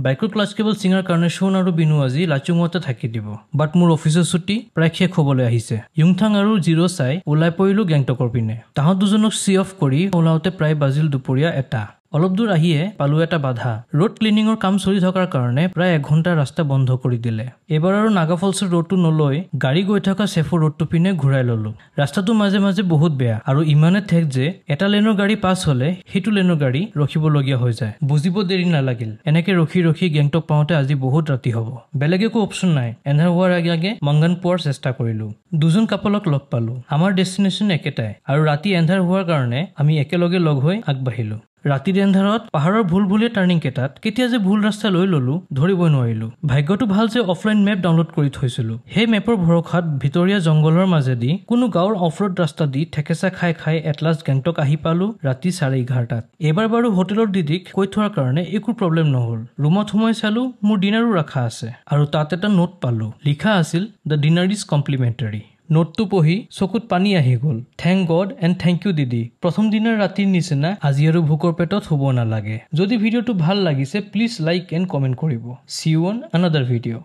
বাইকৰ class cable চিঙাৰ কাৰণে শোন আৰু বিনু আজি লাচুঙতে থাকি দিব বাট মোৰ অফিচৰ ছুটি প্ৰায় শেষ হ'বলৈ আহিছে ইউংথাং আৰু জিৰো চাই ওলাই পৰিলো গেংটকৰ পিনে তাহাঁত দুজনক চি অফ কৰি ওলাওতে প্ৰায় বাজিল দুপৰীয়া এটা অলপ দূৰ আহিয়ে পালো এটা বাধা ৰোড ক্লিনিঙৰ কাম চলি থকাৰ কাৰণে প্ৰায় 1 ঘণ্টা ৰাস্তা বন্ধ কৰি দিলে এবাৰ আৰু নাগাফলছৰ ৰোডটো নলৈ গাড়ী গৈ থকা সেফৰ ৰোডটো পিনে ঘূৰাই ললো ৰাস্তাটো মাজে মাজে বহুত বেয়া আৰু ইমানে ঠেক যে এটা লেনৰ গাড়ী পাছ হলে হেতু লেনৰ গাড়ী ৰখিবলগীয়া হৈ যায় বুজিব দেৰি নালাগিল এনেকে ৰখি গেংটক পাওঁতে আজি বহুত ৰাতি হ'ব বেলেগ একো অপচন নাই এন্ধাৰ হোৱাৰ আগে মংগান পোৱাৰ চেষ্টা কৰিলো দুজন কাপলক লগ পালো আমাৰ ডেষ্টিনেশ্যন একেটাই আৰু ৰাতি এন্ধাৰ হোৱাৰ কাৰণে আমি একেলগে লগ হৈ আগবাঢ়িলো ৰাতিৰ এন্ধাৰত পাহাৰৰ ভুলভুলীয়া টাৰ্ণিং কেটাত কেতিয়া যে ভুল ৰাস্তা লৈ ললো ধৰিবই নোৱাৰিলো ভাগ্যটো ভাল যে অফলাইন মেপ ডাউনলোড কৰি থৈছিলো সেই মেপৰ ভৰসাত ভিতৰীয়া জংগলৰ মাজেদি কোনো গাঁৱৰ অফৰোড ৰাস্তা দি ঠেকেচা খাই এটলাষ্ট গেংটক আহি পালো ৰাতি 11:30টাত এবাৰ বাৰু হোটেলৰ দিদিক কৈ থোৱাৰ কাৰণে একো প্ৰব্লেম নহল ৰুমত সোমাই চালো মোৰ ডিনাৰো ৰাখা আছে আৰু তাত এটা নোট পালো লিখা আছিল দ্য ডিনাৰ ইজ কমপ্লিমেণ্টাৰী নোটটো পঢ়ি চকুত পানী আহি গ'ল thank God and thank you দিদি প্ৰথম দিনৰ ৰাতিৰ নিচিনা আজি আৰু ভোকৰ পেটত হ'ব নালাগে যদি ভিডিঅ'টো ভাল লাগিছে প্লিজ লাইক এণ্ড কমেণ্ট কৰিব সি ইউ অন আনাদাৰ ভিডিঅ'